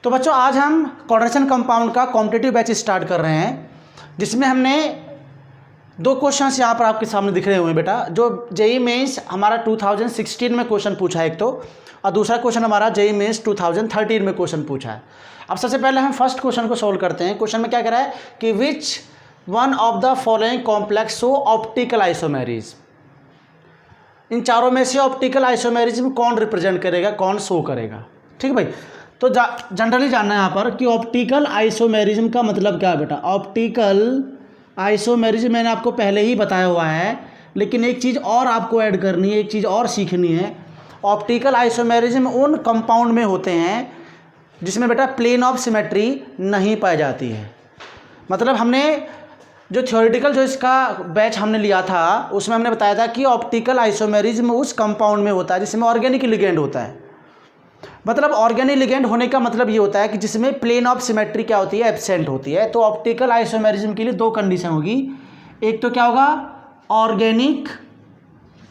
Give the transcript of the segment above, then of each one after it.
तो बच्चों आज हम कोऑर्डिनेशन कंपाउंड का कॉम्पिटिटिव बैच स्टार्ट कर रहे हैं, जिसमें हमने दो क्वेश्चंस यहाँ पर आपके सामने दिख रहे हुए हैं बेटा। जो जेईई मेंस हमारा 2016 में क्वेश्चन पूछा है एक तो, और दूसरा क्वेश्चन हमारा जेईई मेंस 2013 में क्वेश्चन पूछा है। अब सबसे पहले हम फर्स्ट क्वेश्चन को सोल्व करते हैं। क्वेश्चन में क्या कह रहा है कि which one of the following complex show optical isomerism. इन चारों में से ऑप्टिकल आइसोमेरिज्म कौन रिप्रेजेंट करेगा, कौन शो करेगा। ठीक है भाई, तो जनरली जानना है यहाँ पर कि ऑप्टिकल आइसोमेरिज्म का मतलब क्या है बेटा। ऑप्टिकल आइसोमेरिज्म मैंने आपको पहले ही बताया हुआ है, लेकिन एक चीज़ और आपको ऐड करनी है, एक चीज़ और सीखनी है। ऑप्टिकल आइसोमेरिज्म उन कंपाउंड में होते हैं जिसमें बेटा प्लेन ऑफ सिमेट्री नहीं पाई जाती है। मतलब हमने जो थ्योरेटिकल जो इसका बैच हमने लिया था उसमें हमने बताया था कि ऑप्टिकल आइसोमेरिज्म उस कंपाउंड में होता है जिसमें ऑर्गेनिक लिगेंड होता है। मतलब ऑर्गेनिक लिगेंड होने का मतलब ये होता है कि जिसमें प्लेन ऑफ सिमेट्री क्या होती है, एब्सेंट होती है। तो ऑप्टिकल आइसोमेरिज्म के लिए दो कंडीशन होगी। एक तो क्या होगा,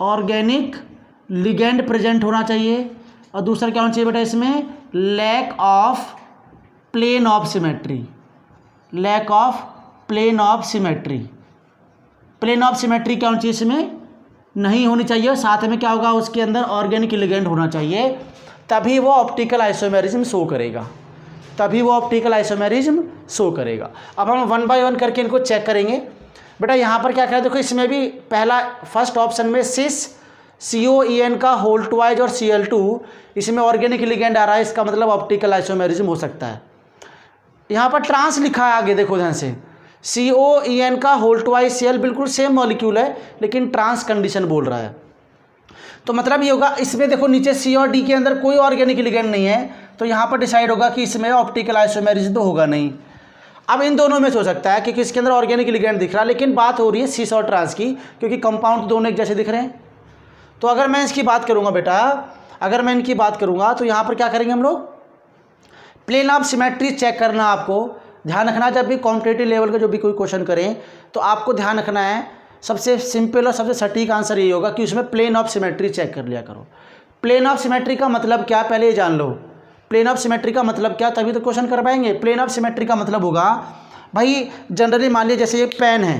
ऑर्गेनिक लिगेंड प्रेजेंट होना चाहिए, और दूसरा क्या होना चाहिए बेटा इसमें, lack of plane of symmetry. Lack of plane of symmetry, plane of symmetry क्या होनी चाहिए इसमें, नहीं होनी चाहिए। साथ में क्या होगा, उसके अंदर ऑर्गेनिक लिगेंड होना चाहिए, तभी वो ऑप्टिकल आइसोमेरिज्म शो करेगा, तभी वो ऑप्टिकल आइसोमेरिज्म शो करेगा। अब हम वन बाय वन करके इनको चेक करेंगे। बेटा यहाँ पर क्या करें, देखो इसमें भी पहला फर्स्ट ऑप्शन में सिस COEN का होल ट्वाइज और Cl2, इसमें ऑर्गेनिक लिगेंड आ रहा है, इसका मतलब ऑप्टिकल आइसोमेरिज्म हो सकता है। यहाँ पर ट्रांस लिखा है आगे, देखो ध्यान से, COEN का होल ट्वाइज Cl बिल्कुल सेम मॉलिक्यूल है, लेकिन ट्रांस कंडीशन बोल रहा है। तो मतलब ये होगा, इसमें देखो नीचे C और D के अंदर कोई ऑर्गेनिक लिगेंड नहीं है, तो यहाँ पर डिसाइड होगा कि इसमें ऑप्टिकल आइसोमेरिज्म तो होगा नहीं। अब इन दोनों में हो सकता है कि किसके अंदर ऑर्गेनिक लिगेंड दिख रहा है, लेकिन बात हो रही है सिस और ट्रांस की, क्योंकि कंपाउंड दोनों एक जैसे दिख रहे हैं। तो अगर मैं इसकी बात करूँगा बेटा, अगर मैं इनकी बात करूँगा तो यहाँ पर क्या करेंगे हम लोग, प्लेन ऑफ सिमेट्री चेक करना। आपको ध्यान रखना, जब भी कॉम्पिटिटिव लेवल का जो भी कोई क्वेश्चन करें तो आपको ध्यान रखना है, सबसे सिंपल और सबसे सटीक आंसर ये होगा कि उसमें प्लेन ऑफ सिमेट्री चेक कर लिया करो। प्लेन ऑफ सिमेट्री का मतलब क्या, पहले ये जान लो। प्लेन ऑफ सिमेट्री का मतलब क्या, तभी तो क्वेश्चन कर पाएंगे। प्लेन ऑफ सिमेट्री का मतलब होगा भाई, जनरली मान लीजिए जैसे ये पेन है,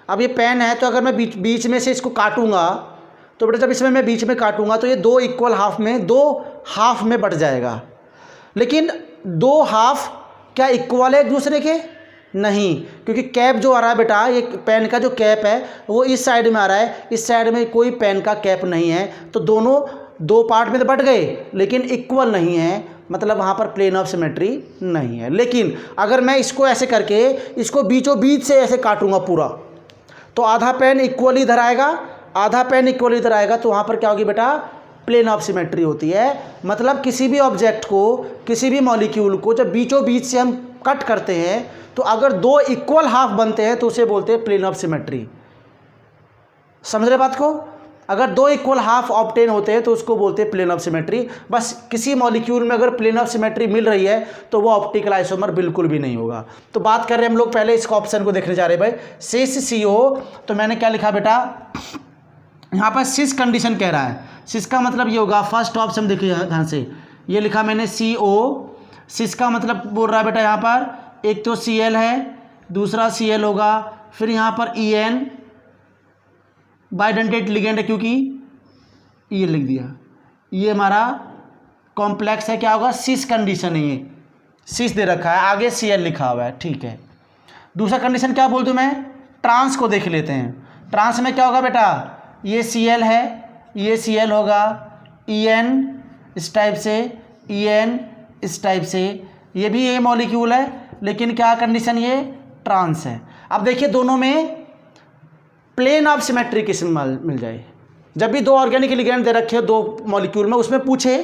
अब ये पेन है, तो अगर मैं बीच में से इसको काटूंगा, तो बेटा जब इसमें मैं बीच में काटूंगा तो ये दो इक्वल हाफ में, दो हाफ में बट जाएगा। लेकिन दो हाफ क्या इक्वल है एक दूसरे के, नहीं, क्योंकि कैप जो आ रहा है बेटा, ये पेन का जो कैप है वो इस साइड में आ रहा है, इस साइड में कोई पेन का कैप नहीं है, तो दोनों दो पार्ट में तो बट गए लेकिन इक्वल नहीं है, मतलब वहाँ पर प्लेन ऑफ सिमेट्री नहीं है। लेकिन अगर मैं इसको ऐसे करके इसको बीचों बीच से ऐसे काटूंगा पूरा, तो आधा पेन इक्वल इधर आएगा, आधा पेन इक्वल इधर आएगा, तो वहाँ पर क्या होगी बेटा, प्लेन ऑफ सिमेट्री होती है। मतलब किसी भी ऑब्जेक्ट को, किसी भी मॉलिक्यूल को जब बीचों बीच से हम कट करते हैं, तो अगर दो इक्वल हाफ बनते हैं तो उसे बोलते हैं प्लेन ऑफ सिमेट्री। समझ रहे बात को, अगर दो इक्वल हाफ ऑब्टेन होते हैं तो उसको बोलते हैं प्लेन ऑफ सिमेट्री। बस किसी मॉलिक्यूल में अगर प्लेन ऑफ सिमेट्री मिल रही है तो वो ऑप्टिकल आइसोमर बिल्कुल भी नहीं होगा। तो बात कर रहे हैं हम लोग, पहले इसका ऑप्शन को देखने जा रहे हैं भाई, सिस CO। तो मैंने क्या लिखा बेटा, यहाँ पर सिस कंडीशन कह रहा है, सिस का मतलब ये होगा, फर्स्ट ऑप्शन देखिए ध्यान से, ये लिखा मैंने CO। सिस का मतलब बोल रहा है बेटा यहाँ पर, एक तो Cl है, दूसरा Cl होगा, फिर यहाँ पर En बाइडेंटेट लिगेंड है, क्योंकि ये लिख दिया, ये हमारा कॉम्प्लेक्स है, क्या होगा, सिस कंडीशन है, ये सिस दे रखा है, आगे Cl लिखा हुआ है, ठीक है। दूसरा कंडीशन क्या बोल दूँ मैं, ट्रांस को देख लेते हैं। ट्रांस में क्या होगा बेटा, ये Cl है, ये Cl होगा, En इस टाइप से, En इस टाइप से, ये भी ये मॉलिक्यूल है, लेकिन क्या कंडीशन, ये ट्रांस है। अब देखिए दोनों में प्लेन ऑफ सिमेट्री किस मिल जाए, जब भी दो ऑर्गेनिक लिगेंड दे रखे हो दो मॉलिक्यूल में, उसमें पूछे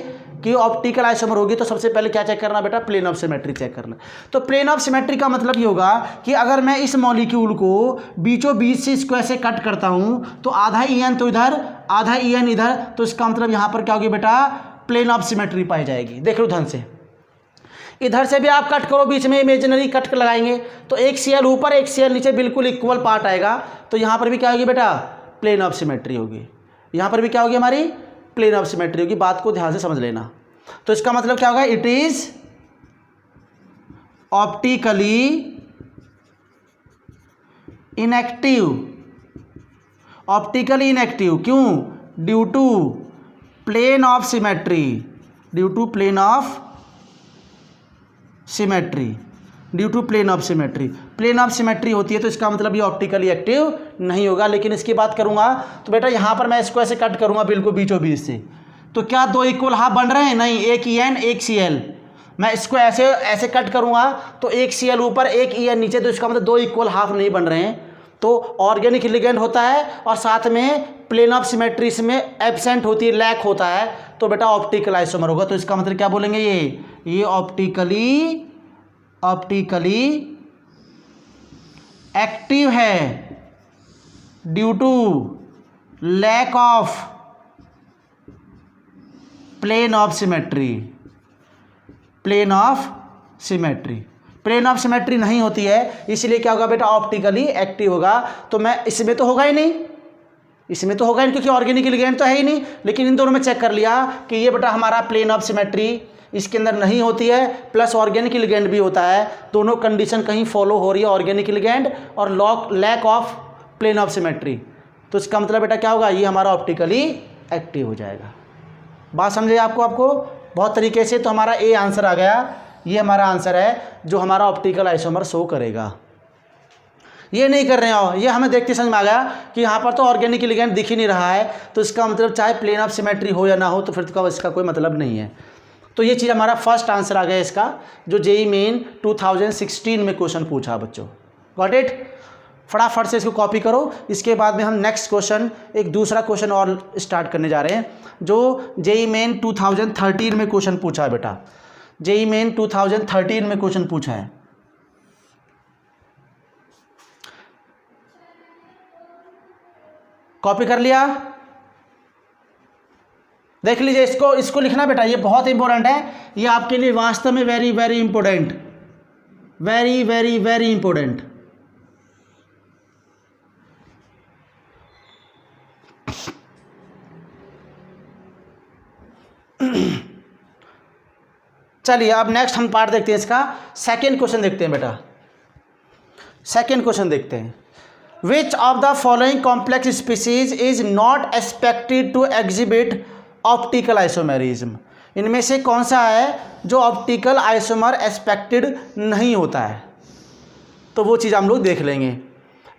कि ऑप्टिकल आइसोमर होगी, तो सबसे पहले क्या चेक करना बेटा, प्लेन ऑफ सिमेट्री चेक करना। तो प्लेन ऑफ सिमेट्री का मतलब ये होगा कि अगर मैं इस मॉलिक्यूल को बीचों बीच से इसको ऐसे कट करता हूँ, तो आधा En तो इधर, आधा En इधर, तो इसका मतलब यहाँ पर क्या होगी बेटा, प्लेन ऑफ सिमेट्री पाई जाएगी। देख लो ध्यान से, इधर से भी आप कट करो, बीच में इमेजिनरी कट लगाएंगे तो एक Cl ऊपर एक Cl नीचे बिल्कुल इक्वल पार्ट आएगा, तो यहाँ पर भी क्या होगी बेटा, प्लेन ऑफ सिमेट्री होगी। यहाँ पर भी क्या होगी हमारी, प्लेन ऑफ सिमेट्री होगी। बात को ध्यान से समझ लेना। तो इसका मतलब क्या होगा, it is optically inactive, optically inactive क्यों? Due to plane of symmetry, due to plane of symmetry, due to plane of symmetry. Plane of symmetry होती है तो इसका मतलब ये ऑप्टिकली एक्टिव नहीं होगा। लेकिन इसकी बात करूंगा तो बेटा यहाँ पर मैं इसको ऐसे कट करूंगा बिल्कुल बीचों बीच से, तो क्या दो इक्वल हाफ बन रहे हैं? नहीं, एक EN एक CL। मैं इसको ऐसे ऐसे कट करूंगा तो एक CL ऊपर एक EN नीचे, तो इसका मतलब दो इक्वल हाफ नहीं बन रहे हैं। तो ऑर्गेनिक लिगेंड होता है और साथ में प्लेन ऑफ सिमेट्री में एब्सेंट होती है, लैक होता है, तो बेटा ऑप्टिकल आइसोमर होगा। तो इसका मतलब क्या बोलेंगे? ये ऑप्टिकली एक्टिव है due to lack of plane of symmetry, plane of symmetry. Plane of symmetry नहीं होती है, इसलिए क्या होगा बेटा? ऑप्टिकली एक्टिव होगा। तो मैं इसमें तो होगा ही नहीं, इसमें तो होगा ही नहीं क्योंकि ऑर्गेनिक लिगेंड तो है ही नहीं। लेकिन इन दोनों में चेक कर लिया कि ये बेटा हमारा प्लेन ऑफ सिमेट्री इसके अंदर नहीं होती है, प्लस ऑर्गेनिक लिगेंड भी होता है। दोनों कंडीशन कहीं फॉलो हो रही है, ऑर्गेनिक लिगेंड और lack of plane of symmetry. तो इसका मतलब बेटा क्या होगा? ये हमारा ऑप्टिकली एक्टिव हो जाएगा। बात समझे आपको बहुत तरीके से। तो हमारा ए आंसर आ गया, ये हमारा आंसर है जो हमारा ऑप्टिकल आइसोमर शो करेगा। ये नहीं कर रहे हो, ये हमें देखते समझ में आ गया कि यहाँ पर तो ऑर्गेनिक लिगेंड दिख ही नहीं रहा है, तो इसका मतलब चाहे प्लेन ऑफ सिमेट्री हो या ना हो तो फिर तो इसका कोई मतलब नहीं है। तो ये चीज़ हमारा फर्स्ट आंसर आ गया इसका, जो जेईई मेन 2016 में क्वेश्चन पूछा बच्चों। Got it? फटाफट से इसको कॉपी करो। इसके बाद में हम नेक्स्ट क्वेश्चन, एक दूसरा क्वेश्चन और स्टार्ट करने जा रहे हैं जो जेईई मेन 2013 में क्वेश्चन पूछा है बेटा। जेईई मेन 2013 में क्वेश्चन पूछा है। कॉपी कर लिया? देख लीजिए, इसको लिखना बेटा, ये बहुत इंपॉर्टेंट है। ये आपके लिए वास्तव में very very important, very very very important. चलिए अब नेक्स्ट हम पार्ट देखते हैं इसका। सेकेंड क्वेश्चन देखते हैं बेटा, सेकेंड क्वेश्चन देखते हैं। Which of the following complex species is not expected to exhibit optical isomerism? इनमें से कौन सा है जो ऑप्टिकल आइसोमर एक्सपेक्टेड नहीं होता है? तो वो चीज़ हम लोग देख लेंगे।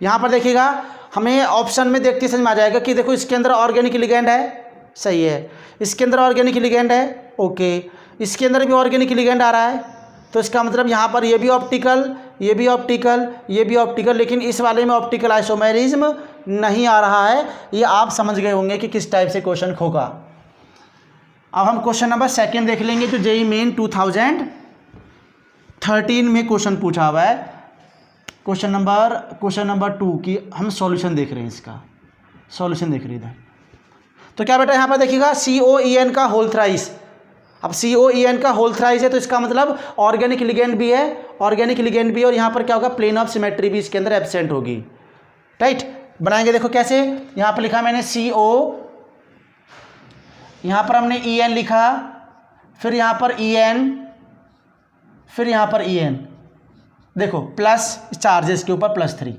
यहाँ पर देखिएगा, हमें ऑप्शन में देखते समझ में आ जाएगा कि देखो इसके अंदर ऑर्गेनिक लिगेंड है, सही है। इसके अंदर ऑर्गेनिक लिगेंड है, ओके। इसके अंदर भी ऑर्गेनिक लिगेंड आ रहा है, तो इसका मतलब यहाँ पर ये भी ऑप्टिकल, ये भी ऑप्टिकल, ये भी ऑप्टिकल, लेकिन इस वाले में ऑप्टिकल आइसोमेरिज्म नहीं आ रहा है। ये आप समझ गए होंगे कि किस टाइप से क्वेश्चन होगा। अब हम क्वेश्चन नंबर सेकेंड देख लेंगे जो जेईई मेन 2013 में क्वेश्चन पूछा हुआ है। क्वेश्चन नंबर 2 की हम सॉल्यूशन देख रहे हैं, इसका सॉल्यूशन देख रहे हैं इधर। तो क्या बेटा यहाँ पर देखिएगा COEN का होल थ्राइस। अब COEN का होल थ्राइस है तो इसका मतलब ऑर्गेनिक लिगेंड भी है, ऑर्गेनिक लिगेंड भी है, और यहाँ पर क्या होगा? प्लेन ऑफ सिमेट्री भी इसके अंदर एब्सेंट होगी, राइट। बनाएंगे, देखो कैसे। यहाँ पर लिखा मैंने CO, यहाँ पर हमने EN लिखा, फिर यहाँ पर EN, फिर यहाँ पर EN, देखो प्लस चार्जेस के ऊपर +3।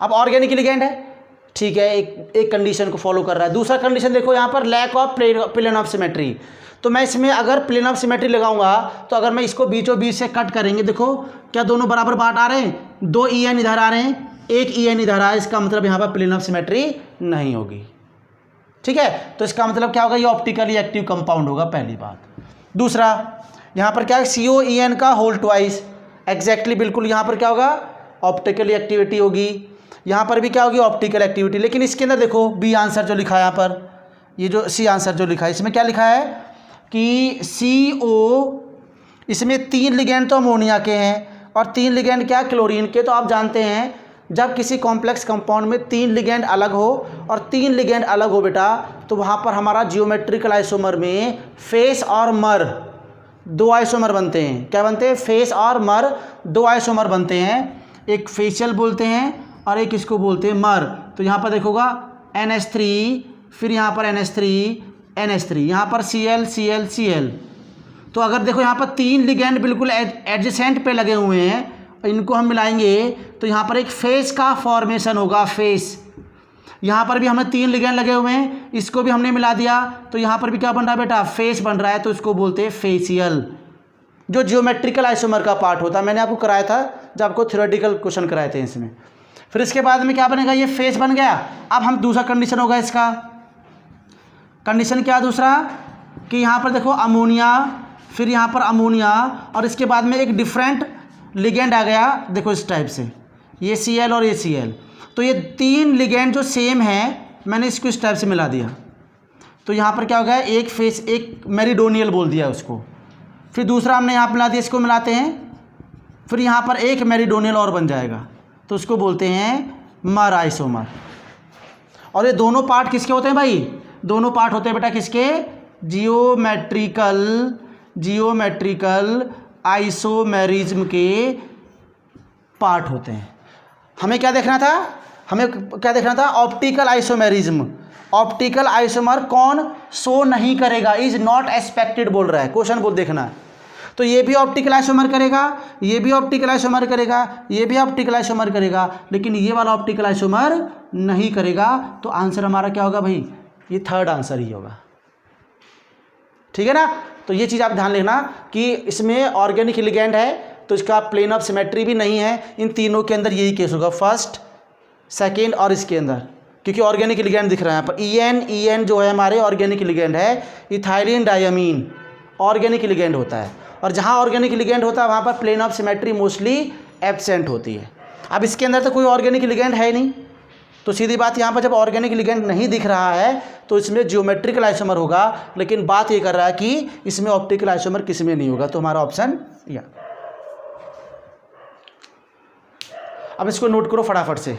अब ऑर्गेनिक लिगेंड है, ठीक है, एक कंडीशन को फॉलो कर रहा है। दूसरा कंडीशन देखो यहाँ पर lack of plane of symmetry. तो मैं इसमें अगर प्लेन ऑफ सिमेट्री लगाऊंगा तो अगर मैं इसको बीचों बीच से कट करेंगे, देखो क्या दोनों बराबर बांट आ रहे हैं? 2 EN इधर आ रहे हैं, 1 EN इधर आ रहा है, इसका मतलब यहाँ पर प्लेन ऑफ सिमेट्री नहीं होगी, ठीक है। तो इसका मतलब क्या होगा? ये ऑप्टिकली एक्टिव कंपाउंड होगा, पहली बात। दूसरा, यहाँ पर क्या है? COEN का होल ट्वाइस, एग्जैक्टली बिल्कुल यहाँ पर क्या होगा? ऑप्टिकली एक्टिविटी होगी। यहाँ पर भी क्या होगी? Optical activity. लेकिन इसके अंदर देखो बी आंसर जो लिखा है यहाँ पर, ये जो सी आंसर जो लिखा है, इसमें क्या लिखा है कि CO, इसमें 3 लिगेंड तो अमोनिया के हैं और 3 लिगेंड क्या? क्लोरीन के। तो आप जानते हैं जब किसी कॉम्प्लेक्स कंपाउंड में 3 लिगेंड अलग हो और 3 लिगेंड अलग हो बेटा, तो वहाँ पर हमारा जियोमेट्रिकल आइसोमर में फेस और मर 2 आइसोमर बनते हैं। क्या बनते हैं? फेस और मर 2 आइसोमर बनते हैं। एक फेशियल बोलते हैं और एक इसको बोलते हैं मर। तो यहाँ पर देखोगा NH3, फिर यहाँ पर NH3, NH3, यहाँ पर Cl, Cl, Cl। तो अगर देखो यहाँ पर 3 लिगेंड बिल्कुल एडजेसेंट पे लगे हुए हैं, इनको हम मिलाएंगे तो यहाँ पर एक फेस का फॉर्मेशन होगा, फेस। यहाँ पर भी हमें 3 लिगेंड लगे हुए हैं, इसको भी हमने मिला दिया तो यहाँ पर भी क्या बन रहा है बेटा, फेस बन रहा है। तो इसको बोलते हैं फेसियल, जो जियोमेट्रिकल आइसोमर का पार्ट होता है। मैंने आपको कराया था जब आपको थ्योरेटिकल क्वेश्चन कराए थे इसमें। फिर इसके बाद में क्या बनेगा, ये फेस बन गया। अब हम दूसरा कंडीशन होगा इसका, कंडीशन क्या दूसरा, कि यहाँ पर देखो अमोनिया, फिर यहाँ पर अमोनिया और इसके बाद में एक डिफरेंट लिगेंड आ गया, देखो इस टाइप से, ये Cl और ये Cl। तो ये 3 लिगेंड जो सेम है, मैंने इसको इस टाइप से मिला दिया। तो यहाँ पर क्या हो गया, एक फेस, एक मेरिडोनियल बोल दिया उसको। फिर दूसरा हमने यहाँ मिला दिया, इसको मिलाते हैं, फिर यहाँ पर एक मेरिडोनियल और बन जाएगा, तो उसको बोलते हैं मर आइसोमर। और ये दोनों पार्ट किसके होते हैं भाई, दोनों पार्ट होते हैं बेटा किसके, जियोमेट्रिकल आइसोमेरिज्म के पार्ट होते हैं। हमें क्या देखना था, ऑप्टिकल आइसोमेरिज्म। ऑप्टिकल आइसोमर कौन शो नहीं करेगा, इज नॉट एक्सपेक्टेड बोल रहा है, क्वेश्चन बोल देखना। तो ये भी ऑप्टिकल आइसोमर करेगा, ये भी ऑप्टिकल आइसोमर करेगा, ये भी ऑप्टिकल आइसोमर करेगा, लेकिन ये वाला ऑप्टिकल आइसोमर नहीं करेगा। तो आंसर हमारा क्या होगा भाई, ये थर्ड आंसर ही होगा, ठीक है ना। तो ये चीज़ आप ध्यान रखना कि इसमें ऑर्गेनिक लिगेंड है तो इसका प्लेन ऑफ सिमेट्री भी नहीं है। इन तीनों के अंदर यही केस होगा, फर्स्ट, सेकेंड और इसके अंदर, क्योंकि ऑर्गेनिक लिगेंड दिख रहा है यहाँ पर। EN जो है हमारे ऑर्गेनिक लिगेंड है, इथाइलिन डायमीन ऑर्गेनिक लिगेंड होता है। और जहाँ ऑर्गेनिक लिगेंड होता है वहाँ पर plane of symmetry mostly absent होती है। अब इसके अंदर तो कोई ऑर्गेनिक लिगेंड है नहीं, तो सीधी बात यहाँ पर जब ऑर्गेनिक लिगेंड नहीं दिख रहा है तो इसमें जियोमेट्रिकल आइसोमर होगा। लेकिन बात ये कर रहा है कि इसमें ऑप्टिकल आइसोमर किस में नहीं होगा, तो हमारा ऑप्शन या। अब इसको नोट करो फटाफट से।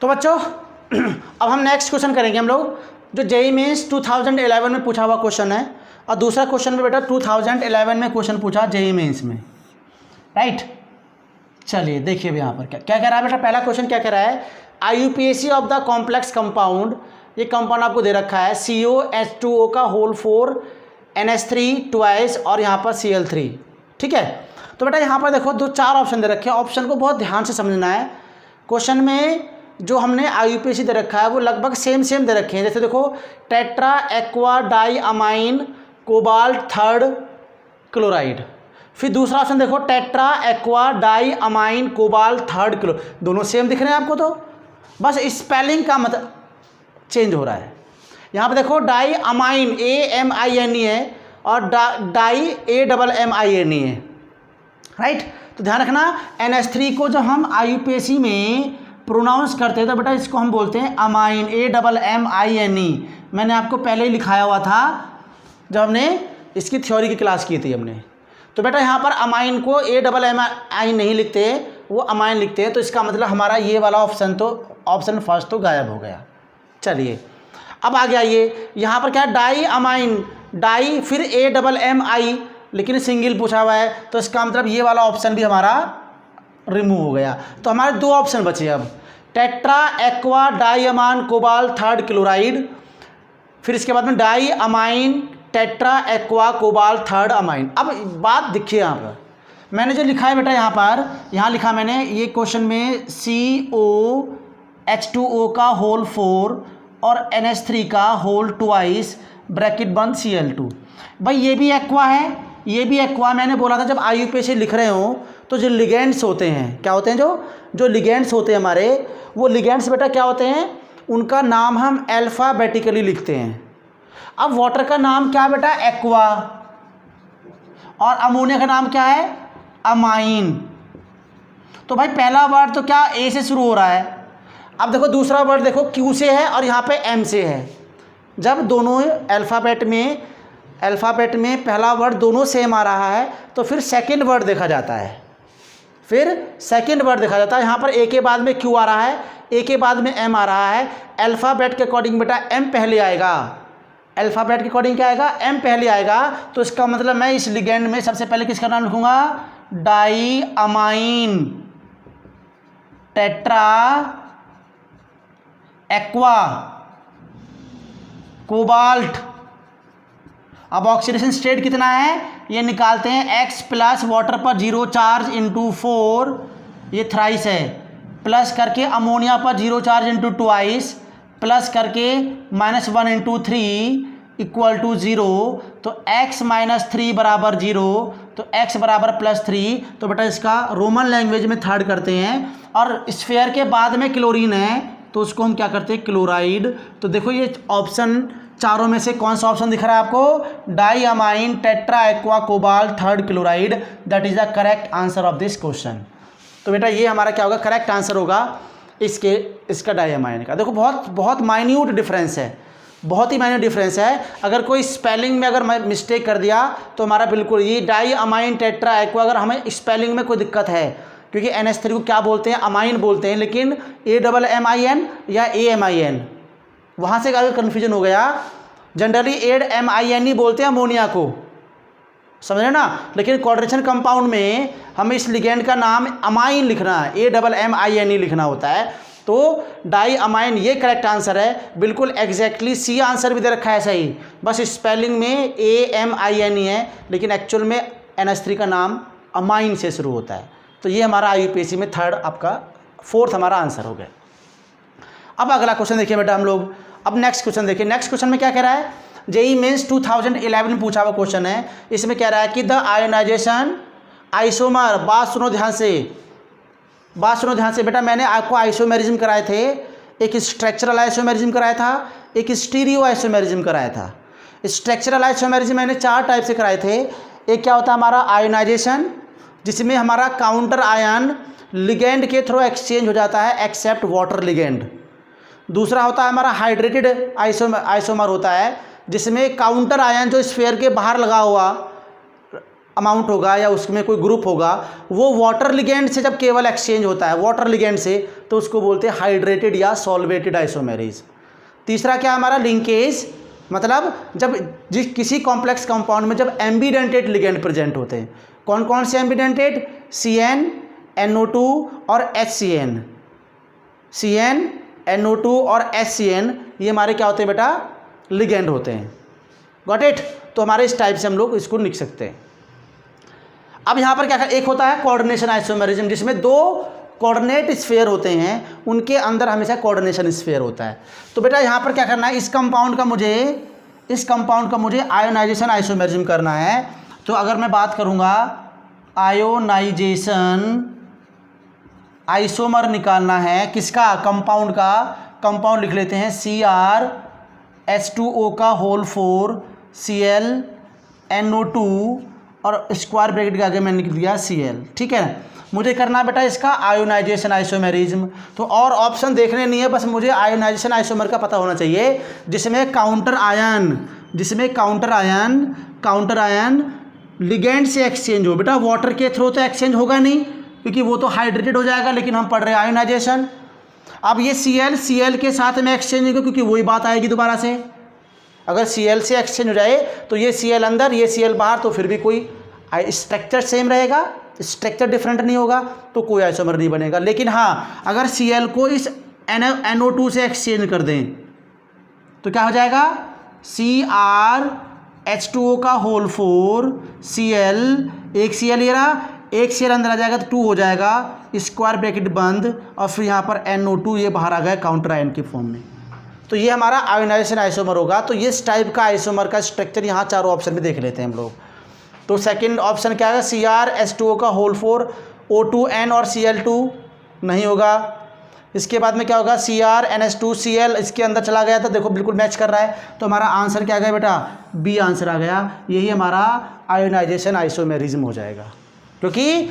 तो बच्चों अब हम नेक्स्ट क्वेश्चन करेंगे हम लोग, जो जेईई मेंस 2011 में पूछा हुआ क्वेश्चन है। और दूसरा क्वेश्चन में बेटा 2011 में क्वेश्चन पूछा जेईई मेंस में, राइट। चलिए देखिए अब यहाँ पर क्या क्या कह रहा है बेटा। पहला क्वेश्चन क्या कह रहा है, IUPAC of the complex compound, ये कंपाउंड आपको दे रखा है COH2O का होल 4 NH3 ट्वाइस और यहाँ पर Cl3, ठीक है। तो बेटा यहाँ पर देखो 2-4 ऑप्शन दे रखे हैं, ऑप्शन को बहुत ध्यान से समझना है। क्वेश्चन में जो हमने IUPAC दे रखा है वो लगभग सेम दे रखे हैं। जैसे देखो tetra aqua di ammine cobalt 3rd chloride, फिर दूसरा ऑप्शन देखो tetra aqua di ammine cobalt 3rd क्लो, दोनों सेम दिख रहे हैं आपको, तो बस स्पेलिंग का मतलब चेंज हो रहा है। यहाँ पे देखो डाई अमाइन AMINE है और डाई AMMINE है, राइट। तो ध्यान रखना NH3 को जब हम IUPAC में प्रोनाउंस करते हैं तो बेटा इसको हम बोलते हैं अमाइन, AMMINE। मैंने आपको पहले ही लिखाया हुआ था जब हमने इसकी थ्योरी की क्लास की थी हमने। तो बेटा यहाँ पर अमाइन को AMMI नहीं लिखते, वो अमाइन लिखते हैं। तो इसका मतलब हमारा ये वाला ऑप्शन फर्स्ट तो गायब हो गया। चलिए अब आगे आइए, यहाँ पर क्या है डाई अमाइन, डाई फिर AMMI, लेकिन सिंगल पूछा हुआ है, तो इसका मतलब ये वाला ऑप्शन भी हमारा रिमूव हो गया। तो हमारे 2 ऑप्शन बचे अब, tetra aqua di ammine cobalt 3rd chloride, फिर इसके बाद में di ammine tetra aqua cobalt 3rd ammine. अब बात देखिए यहाँ पर मैंने जो लिखा है बेटा, यहाँ लिखा मैंने, ये क्वेश्चन में COH2O का होल 4 और NH3 का होल ट्वाइस ब्रैकेट बंद Cl2। भाई ये भी एक्वा है, ये भी एक्वा। मैंने बोला था जब IUPAC लिख रहे हो तो जो लिगेंड्स होते हैं, क्या होते हैं, जो लिगेंड्स होते हैं हमारे, वो लिगेंड्स बेटा क्या होते हैं, उनका नाम हम अल्फ़ाबेटिकली लिखते हैं। अब वाटर का नाम क्या है बेटा, एक्वा, और अमोनिया का नाम क्या है, अमाइन। तो भाई पहला वर्ड तो क्या A से शुरू हो रहा है। अब देखो दूसरा वर्ड देखो Q से है और यहाँ पे M से है। जब दोनों अल्फ़ाबेट में पहला वर्ड दोनों सेम आ रहा है तो फिर सेकंड वर्ड देखा जाता है, यहाँ पर A के बाद में Q आ रहा है, A के बाद में M आ रहा है। अल्फ़ाबेट के अकॉर्डिंग बेटा M पहले आएगा, अल्फ़ाबेट के अकॉर्डिंग क्या आएगा, M पहले आएगा। तो इसका मतलब मैं इस लिगेंड में सबसे पहले किसका नाम लिखूंगा, di ammine, tetra aqua cobalt. अब ऑक्सीडेशन स्टेट कितना है ये निकालते हैं, x प्लस वाटर पर 0 चार्ज इंटू 4 ये थ्राइस है, प्लस करके अमोनिया पर 0 चार्ज इंटू ट्वाइस, प्लस करके -1 इंटू 3 इक्वल टू 0। तो x माइनस 3 बराबर 0, तो x बराबर +3। तो बेटा इसका रोमन लैंग्वेज में थर्ड करते हैं, और स्फेयर के बाद में क्लोरीन है तो उसको हम क्या करते हैं, क्लोराइड। तो देखो ये ऑप्शन चारों में से कौन सा ऑप्शन दिख रहा है आपको, di ammine tetra aqua cobalt third chloride, that is the correct answer of this question. तो बेटा ये हमारा क्या होगा, करेक्ट आंसर होगा इसका डाई अमाइन का। देखो बहुत माइन्यूट डिफरेंस है, बहुत ही माइन्यूट डिफरेंस है। अगर कोई स्पेलिंग में अगर मैं मिस्टेक कर दिया तो हमारा बिल्कुल ये डाई अमाइन टेट्रा एक्वा, अगर हमें स्पेलिंग में कोई दिक्कत है, क्योंकि NH3 को क्या बोलते हैं, अमाइन बोलते हैं, लेकिन AMMIN या AMIN, वहाँ से अगर कन्फ्यूजन हो गया। जनरली AMIN ही बोलते हैं अमोनिया को, समझ रहे ना, लेकिन कोऑर्डिनेशन कंपाउंड में हमें इस लिगेंड का नाम अमाइन लिखना है, AMMIN ही लिखना होता है। तो डाई अमाइन ये करेक्ट आंसर है, बिल्कुल एग्जैक्टली सी आंसर भी दे रखा है सही, बस स्पेलिंग में AMIN ही है, लेकिन एक्चुअल में NH3 का नाम अमाइन से शुरू होता है। तो ये हमारा IUPAC में थर्ड आपका फोर्थ हमारा आंसर हो गया। अब अगला क्वेश्चन देखिए बेटा हम लोग, अब नेक्स्ट क्वेश्चन देखिए। नेक्स्ट क्वेश्चन में क्या कह रहा है, JEE मेंस 2011 में पूछा हुआ क्वेश्चन है। इसमें कह रहा है कि द आयोनाइजेशन आइसोमर, बात सुनो ध्यान से बेटा, मैंने आपको आइसोमेरिज्म कराए थे, एक स्ट्रक्चरल आइसोमेरिज्म कराया था, एक स्टीरियो आइसोमेरिज्म कराया था। स्ट्रक्चरल आइसोमेरिज्म मैंने 4 टाइप से कराए थे। एक क्या होता है हमारा आयोनाइजेशन, जिसमें हमारा काउंटर आयन लिगेंड के थ्रू एक्सचेंज हो जाता है एक्सेप्ट वाटर लिगेंड। दूसरा होता है हमारा हाइड्रेटेड आइसोमर होता है, जिसमें काउंटर आयन जो स्फीयर के बाहर लगा हुआ अमाउंट होगा या उसमें कोई ग्रुप होगा, वो वाटर लिगेंड से जब केवल एक्सचेंज होता है वाटर लिगेंड से, तो उसको बोलते हैं हाइड्रेटेड या सॉल्वेटेड आइसोमेरिज। तीसरा क्या हमारा लिंकेज, मतलब जब किसी कॉम्प्लेक्स कंपाउंड में जब एम्बिडेंटेड लिगेंड प्रेजेंट होते हैं। कौन कौन से एम्बिडेंटेड, CN NO2 और HCN, CN NO2 और HCN, ये हमारे क्या होते हैं बेटा, लिगेंड होते हैं। Got it. तो हमारे इस टाइप से हम लोग इसको लिख सकते हैं। अब यहाँ पर क्या, एक होता है कोऑर्डिनेशन आइसोमेरिज्म, जिसमें 2 कोऑर्डिनेट स्फीयर होते हैं, उनके अंदर हमेशा कोऑर्डिनेशन स्फीयर होता है। तो बेटा यहाँ पर क्या करना है, इस कंपाउंड का मुझे आयोनाइजेशन आइसोमेरिज्म करना है। तो अगर मैं बात करूँगा आयोनाइजेशन आइसोमर निकालना है किसका, कंपाउंड का, कंपाउंड लिख लेते हैं CrH2O का होल 4 Cl NO2 और स्क्वायर ब्रैकेट के आगे मैंने लिख दिया Cl। ठीक है, मुझे करना है बेटा इसका आयोनाइजेशन आइसोमेरिज्म। तो और ऑप्शन देखने नहीं है, बस मुझे आयोनाइजेशन आइसोमर का पता होना चाहिए, जिसमें काउंटर आयन लिगेंड से एक्सचेंज हो। बेटा वाटर के थ्रू तो एक्सचेंज होगा नहीं, क्योंकि वो तो हाइड्रेटेड हो जाएगा, लेकिन हम पढ़ रहे हैं आयोनाइजेशन। अब ये Cl के साथ में एक्सचेंज होगा, क्योंकि वही बात आएगी दोबारा से। अगर Cl से एक्सचेंज हो जाए तो ये Cl अंदर ये Cl बाहर, तो फिर भी कोई स्ट्रक्चर सेम रहेगा, स्ट्रक्चर डिफरेंट नहीं होगा, तो कोई आइसोमर नहीं बनेगा। लेकिन हाँ, अगर Cl को इस NO2 से एक्सचेंज कर दें तो क्या हो जाएगा, CrH2O का होल 4 Cl, एक Cl ये रहा, एक Cl अंदर आ जाएगा तो 2 हो जाएगा, स्क्वायर ब्रैकेट बंद, और फिर यहाँ पर NO2 ये बाहर आ गया काउंटर आयन की फॉर्म में। तो ये हमारा आयोनाइजेशन आइसोमर होगा। तो ये इस टाइप का आइसोमर का स्ट्रक्चर यहाँ चारों ऑप्शन में देख लेते हैं हम लोग। तो सेकंड ऑप्शन क्या है, CrH2O का होल 4 O2N और Cl2 नहीं होगा। इसके बाद में क्या होगा, CrNH2Cl इसके अंदर चला गया था, देखो बिल्कुल मैच कर रहा है। तो हमारा आंसर क्या आ गया बेटा, बी आंसर आ गया। यही हमारा आयोनाइजेशन आइसोमेरिज्म हो जाएगा, क्योंकि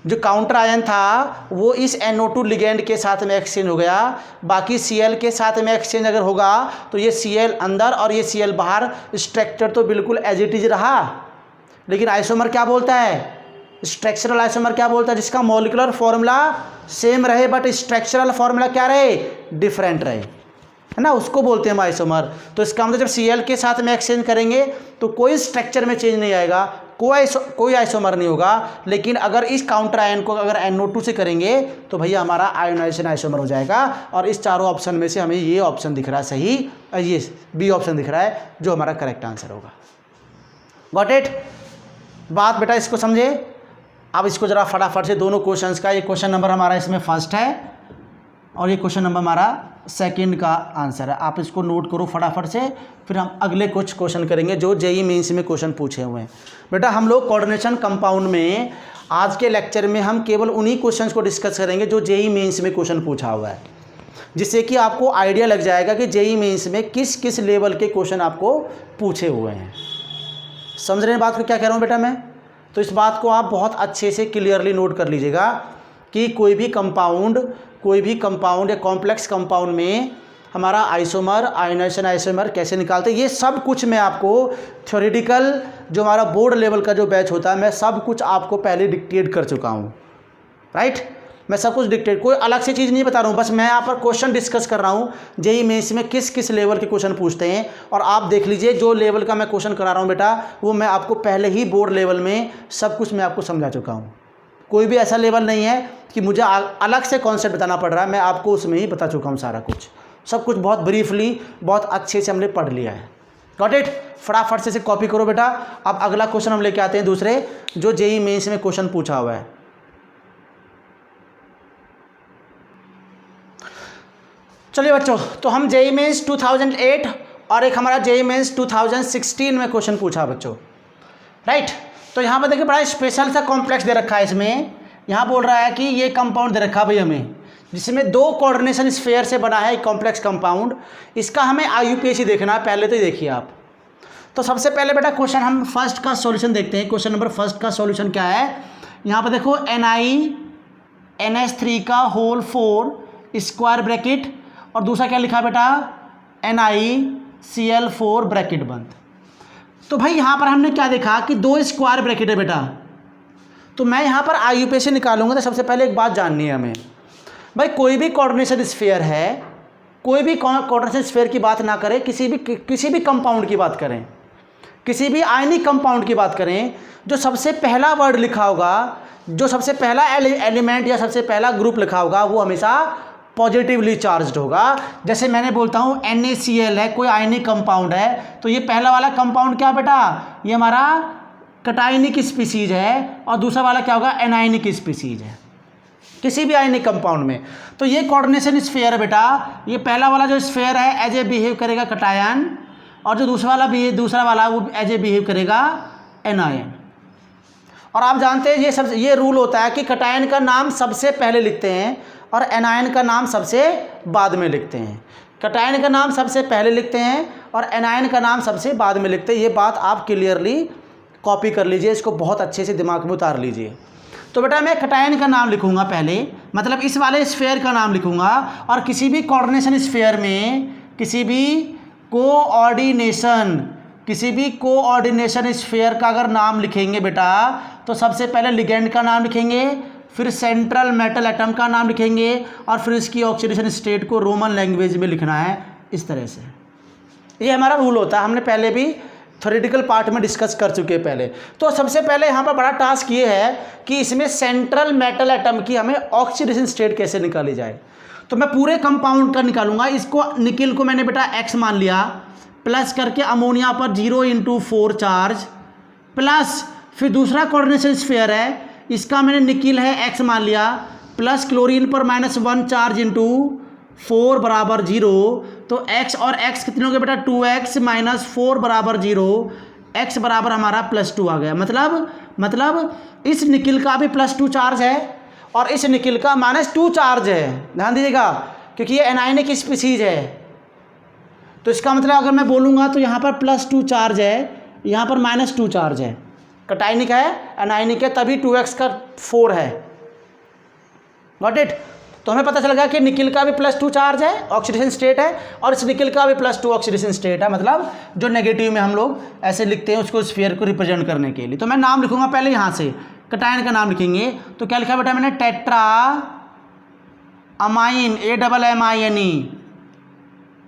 जो काउंटर आयन था वो इस NO2 लिगेंड के साथ में एक्सचेंज हो गया। बाकी Cl के साथ में एक्सचेंज अगर होगा तो ये Cl अंदर और ये Cl बाहर, स्ट्रक्चर तो बिल्कुल एज इट इज रहा, लेकिन आइसोमर क्या बोलता है, स्ट्रक्चरल आइसोमर क्या बोलता है, जिसका मॉलिक्यूलर फॉर्मूला सेम रहे बट स्ट्रक्चरल फॉर्मूला क्या रहे, डिफरेंट रहे, है ना, उसको बोलते हैं हम आइसोमर। तो इसका मतलब जब Cl के साथ में एक्सचेंज करेंगे तो कोई स्ट्रक्चर में चेंज नहीं आएगा, कोई आइसोमर नहीं होगा। लेकिन अगर इस काउंटर आयन को अगर NO2 से करेंगे तो भैया हमारा आयोनाइजेशन आइसोमर हो जाएगा। और इस चारों ऑप्शन में से हमें ये ऑप्शन दिख रहा है सही, ये बी ऑप्शन दिख रहा है जो हमारा करेक्ट आंसर होगा। Got it? बात बेटा इसको समझे। अब इसको जरा फटाफट से दोनों क्वेश्चंस का, ये क्वेश्चन नंबर हमारा इसमें फर्स्ट है और ये क्वेश्चन नंबर हमारा सेकंड का आंसर है। आप इसको नोट करो फटाफट से, फिर हम अगले कुछ क्वेश्चन करेंगे जो जेईई मेंस में क्वेश्चन पूछे हुए हैं। बेटा हम लोग कोऑर्डिनेशन कंपाउंड में आज के लेक्चर में हम केवल उन्हीं क्वेश्चंस को डिस्कस करेंगे जो जेईई मेंस में क्वेश्चन पूछा हुआ है, जिससे कि आपको आइडिया लग जाएगा कि जेईई मेंस में किस किस लेवल के क्वेश्चन आपको पूछे हुए हैं। समझ रहे हैं बात को क्या कह रहा हूँ बेटा मैं? तो इस बात को आप बहुत अच्छे से क्लियरली नोट कर लीजिएगा कि कोई भी कंपाउंड या कॉम्प्लेक्स कंपाउंड में हमारा आइसोमर, आयोनाइजेशन आइसोमर कैसे निकालते हैं, ये सब कुछ मैं आपको थ्योरेटिकल जो हमारा बोर्ड लेवल का जो बैच होता है, मैं सब कुछ आपको पहले डिक्टेट कर चुका हूँ। राइट? मैं सब कुछ डिक्टेट, कोई अलग से चीज़ नहीं बता रहा हूँ, बस मैं यहाँ पर क्वेश्चन डिस्कस कर रहा हूँ जेईई मेंस में किस किस लेवल के क्वेश्चन पूछते हैं। और आप देख लीजिए जो लेवल का मैं क्वेश्चन करा रहा हूँ बेटा, वो मैं आपको पहले ही बोर्ड लेवल में सब कुछ मैं आपको समझा चुका हूँ। कोई भी ऐसा लेवल नहीं है कि मुझे अलग से कॉन्सेप्ट बताना पड़ रहा है, मैं आपको उसमें ही बता चुका हूँ सारा कुछ, सब कुछ बहुत ब्रीफली, बहुत अच्छे से हमने पढ़ लिया है। Got it? फटाफट से कॉपी करो बेटा। अब अगला क्वेश्चन हम लेके आते हैं दूसरे, जो जेईई मेंस में क्वेश्चन पूछा हुआ है। चलिए बच्चों, तो हम जेईई मेंस 2008 और एक हमारा जेईई मेंस 2016 में क्वेश्चन पूछा बच्चों। राइट? तो यहाँ पर देखिए बड़ा स्पेशल सा कॉम्प्लेक्स दे रखा है इसमें। यहाँ बोल रहा है कि ये कंपाउंड दे रखा भाई हमें, जिसमें 2 कोऑर्डिनेशन स्फीयर से बना है कॉम्प्लेक्स कंपाउंड। इसका हमें IUPAC देखना है, पहले तो देखिए आप। तो सबसे पहले बेटा क्वेश्चन हम फर्स्ट का सॉल्यूशन देखते हैं। क्वेश्चन नंबर फर्स्ट का सॉल्यूशन क्या है? यहाँ पर देखो NiNH3 का होल 4 स्क्वायर ब्रैकेट और दूसरा क्या लिखा बेटा? NiCl4 ब्रैकेट बंद। तो भाई यहाँ पर हमने क्या देखा कि 2 स्क्वायर ब्रैकेट है बेटा। तो मैं यहाँ पर IUPAC निकालूंगा। तो सबसे पहले एक बात जाननी है हमें भाई, कोई भी कोऑर्डिनेशन स्फीयर है, कोई भी कोऑर्डिनेशन स्फीयर की बात ना करें, किसी भी कंपाउंड की बात करें, किसी भी आयनिक कंपाउंड की बात करें, जो सबसे पहला वर्ड लिखा होगा, जो सबसे पहला एलिमेंट या सबसे पहला ग्रुप लिखा होगा, वो हमेशा पॉजिटिवली चार्ज्ड होगा। जैसे मैंने बोलता हूँ NaCl है, कोई आयनिक कंपाउंड है, तो ये पहला वाला कंपाउंड क्या बेटा? ये हमारा कटायनिक स्पीसीज है और दूसरा वाला क्या होगा? एनायनिक स्पीसीज है किसी भी आयनिक कंपाउंड में। तो ये कोऑर्डिनेशन स्फीयर है बेटा। ये पहला वाला जो स्फीयर है एज ए बिहेव करेगा कटायन, और जो दूसरा वाला वो एज ए बिहेव करेगा एनायन। और आप जानते हैं ये रूल होता है कि कटायन का नाम सबसे पहले लिखते हैं और एनायन का नाम सबसे बाद में लिखते हैं। कटायन का नाम सबसे पहले लिखते हैं और एनायन का नाम सबसे बाद में लिखते हैं। ये बात आप क्लियरली कॉपी कर लीजिए, इसको बहुत अच्छे से दिमाग में उतार लीजिए। तो बेटा मैं कटायन का नाम लिखूंगा पहले, मतलब इस वाले स्फीयर का नाम लिखूंगा। और किसी भी कोऑर्डिनेशन स्फीयर में किसी भी कोऑर्डिनेशन स्फीयर का अगर नाम लिखेंगे बेटा, तो सबसे पहले लिगेंड का नाम लिखेंगे, फिर सेंट्रल मेटल एटम का नाम लिखेंगे और फिर इसकी ऑक्सीडेशन स्टेट को रोमन लैंग्वेज में लिखना है। इस तरह से ये हमारा रूल होता है, हमने पहले भी थ्योरेटिकल पार्ट में डिस्कस कर चुके हैं पहले। तो सबसे पहले यहाँ पर बड़ा टास्क ये है कि इसमें सेंट्रल मेटल एटम की हमें ऑक्सीडेशन स्टेट कैसे निकाली जाए। तो मैं पूरे कंपाउंड का निकालूंगा। इसको निकिल को मैंने बेटा X मान लिया, प्लस करके अमोनिया पर 0x4 चार्ज, प्लस फिर दूसरा कोऑर्डिनेशन स्फीयर है, इसका मैंने निकिल है X मान लिया, प्लस क्लोरीन पर -1 चार्ज इंटू 4 बराबर 0। तो x और x कितने हो गए बेटा? 2x - 4 बराबर 0। x बराबर हमारा +2 आ गया। मतलब इस निकिल का भी +2 चार्ज है और इस निकिल का -2 चार्ज है। ध्यान दीजिएगा, क्योंकि ये एनायनिक स्पीसीज है। तो इसका मतलब अगर मैं बोलूँगा तो यहाँ पर +2 चार्ज है, यहाँ पर -2 चार्ज है। कटायनिक है, एनायनिक है, तभी 2x का 4 है। Got it? तो हमें पता चल गया कि निकिल का भी +2 चार्ज है, ऑक्सीडेशन स्टेट है, और इस निकिल का भी +2 ऑक्सीडेशन स्टेट है। मतलब जो नेगेटिव में हम लोग ऐसे लिखते हैं उसको स्फीयर को रिप्रेजेंट करने के लिए। तो मैं नाम लिखूंगा पहले यहाँ से, कटायन का नाम लिखेंगे। तो क्या लिखा बेटा मैंने? Tetra ammine, AMMINE,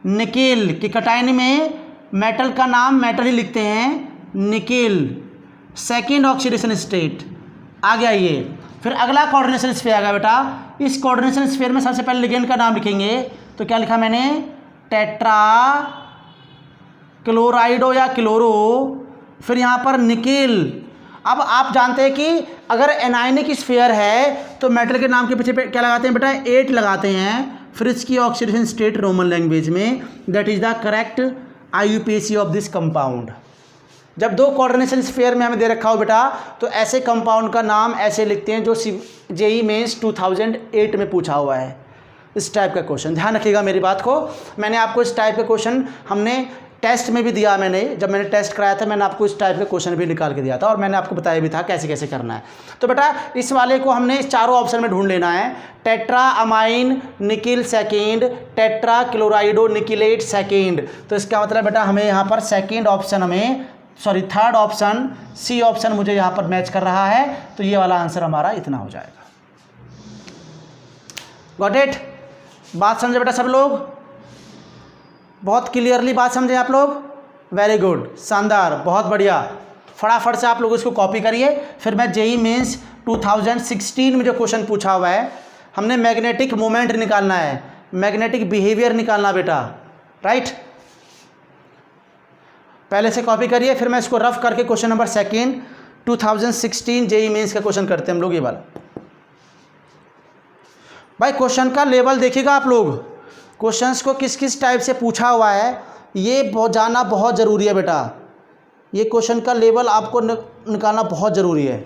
nickel. कि कटायन में मेटल का नाम मेटल ही लिखते हैं, निकिल। सेकेंड ऑक्सीडेशन स्टेट आ गया ये। फिर अगला कोऑर्डिनेशन स्फीयर आ गया बेटा। इस कोऑर्डिनेशन स्फीयर में सबसे पहले लिगेंड का नाम लिखेंगे, तो क्या लिखा मैंने, टेट्रा क्लोराइडो या क्लोरो, फिर यहाँ पर निकिल। अब आप जानते हैं कि अगर एनायनिक स्फीयर है तो मेटल के नाम के पीछे क्या लगाते हैं बेटा, 8 लगाते हैं। फिर इसकी ऑक्सीडेशन स्टेट रोमन लैंग्वेज में, that is the correct IUPAC of this compound. जब दो कोऑर्डिनेशन स्फीयर में हमें दे रखा हो बेटा, तो ऐसे कंपाउंड का नाम ऐसे लिखते हैं जो JEE मेंस 2008 में पूछा हुआ है। इस टाइप का क्वेश्चन ध्यान रखिएगा मेरी बात को। मैंने आपको इस टाइप का क्वेश्चन हमने टेस्ट में भी दिया, जब मैंने टेस्ट कराया था मैंने आपको इस टाइप का क्वेश्चन भी निकाल के दिया था और मैंने आपको बताया भी था कैसे कैसे करना है। तो बेटा इस वाले को हमने इस चारों ऑप्शन में ढूंढ लेना है, tetra amine nickel second, tetra chlorido nickelate second. तो इसका मतलब बेटा हमें यहाँ पर second option third option C option मुझे यहाँ पर मैच कर रहा है। तो ये वाला आंसर हमारा इतना हो जाएगा। Got it? बात समझे बेटा सब लोग? बहुत क्लियरली बात समझे आप लोग? वेरी गुड, शानदार, बहुत बढ़िया। फटाफट से आप लोग इसको कॉपी करिए। फिर मैं JEE मेंस 2016 में जो क्वेश्चन पूछा हुआ है, हमने मैग्नेटिक मोमेंट निकालना है, मैग्नेटिक बिहेवियर निकालना बेटा, राइट? पहले से कॉपी करिए, फिर मैं इसको रफ करके क्वेश्चन नंबर 2 2016 JEE मेंस का क्वेश्चन करते हैं हम लोग। ये वाला भाई क्वेश्चन का लेवल देखिएगा आप लोग, क्वेश्चंस को किस किस टाइप से पूछा हुआ है ये जानना बहुत ज़रूरी है बेटा। ये क्वेश्चन का लेवल आपको निकालना बहुत ज़रूरी है।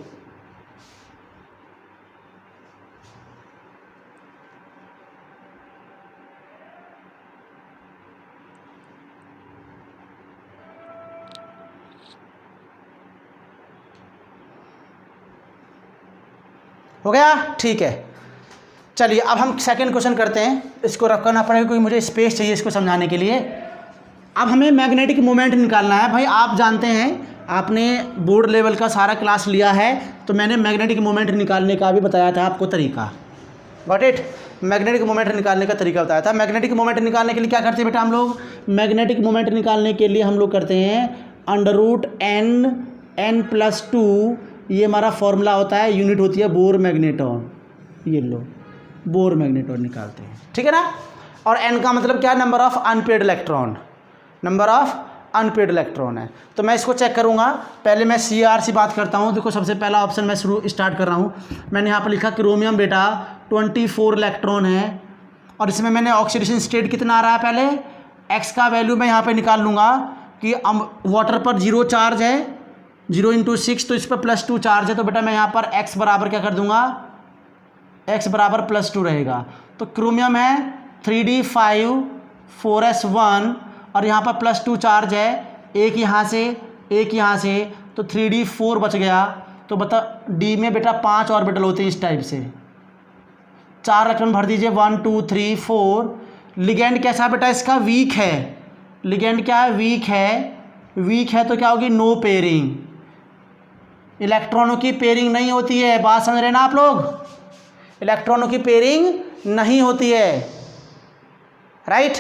हो गया? ठीक है, चलिए अब हम सेकंड क्वेश्चन करते हैं। इसको रख करना पड़ेगा क्योंकि मुझे स्पेस चाहिए इसको समझाने के लिए। अब हमें मैग्नेटिक मोमेंट निकालना है। भाई आप जानते हैं, आपने बोर्ड लेवल का सारा क्लास लिया है, तो मैंने मैग्नेटिक मोमेंट निकालने का भी बताया था आपको तरीका। Got it? मैग्नेटिक मोमेंट निकालने का तरीका बताया था। मैग्नेटिक मोमेंट निकालने के लिए क्या करते हैं बेटा हम लोग? मैग्नेटिक मोमेंट निकालने के लिए हम लोग करते हैं √n+2, ये हमारा फॉर्मूला होता है, यूनिट होती है बोर मैग्नेटॉन। ये लो बोर मैग्नेटॉन निकालते हैं, ठीक है ना? और n का मतलब क्या? Number of unpaired electron, number of unpaired electron है। तो मैं इसको चेक करूंगा। पहले मैं CR से बात करता हूं। देखो सबसे पहला ऑप्शन मैं स्टार्ट कर रहा हूं। मैंने यहाँ पर लिखा क्रोमियम बेटा 24 इलेक्ट्रॉन है और इसमें मैंने ऑक्सीडेशन स्टेट कितना आ रहा है, पहले x का वैल्यू मैं यहाँ पर निकाल लूँगा कि वाटर पर 0 चार्ज है, 0 × 6, तो इस पर +2 चार्ज है। तो बेटा मैं यहाँ पर x बराबर क्या कर दूँगा, x बराबर +2 रहेगा। तो क्रोमियम है 3d5 4s1 और यहाँ पर +2 चार्ज है, एक यहाँ से एक यहाँ से, तो 3d4 बच गया। तो बता D में बेटा 5 ऑर्बिटल होते हैं इस टाइप से, 4 इलेक्ट्रॉन भर दीजिए, 1 2 3 4। लिगेंड कैसा बेटा इसका? वीक है। लिगेंड क्या है? वीक है। वीक है तो क्या होगी? नो पेयरिंग, इलेक्ट्रॉनों की पेयरिंग नहीं होती है। बात समझ रहे ना आप लोग? इलेक्ट्रॉनों की पेयरिंग नहीं होती है, राइट?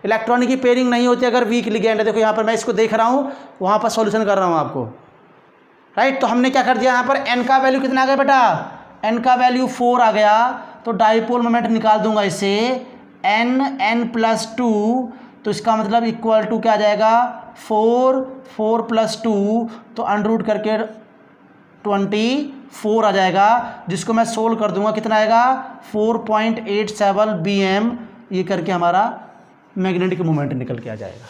इलेक्ट्रॉनों की पेयरिंग नहीं होती अगर वीक लिगेंड है। देखो यहाँ पर मैं इसको देख रहा हूँ, वहाँ पर सॉल्यूशन कर रहा हूँ आपको, राइट? तो हमने क्या कर दिया यहाँ पर, n का वैल्यू कितना आ गया बेटा? n का वैल्यू 4 आ गया। तो डाइपोल मोमेंट निकाल दूंगा इससे, n+2, तो इसका मतलब इक्वल टू क्या आ जाएगा? 4 + 2, तो अंडर करके 24 आ जाएगा, जिसको मैं सोल्व कर दूंगा, कितना आएगा? 4.87 bm। ये करके हमारा मैग्नेटिक मोमेंट निकल के आ जाएगा।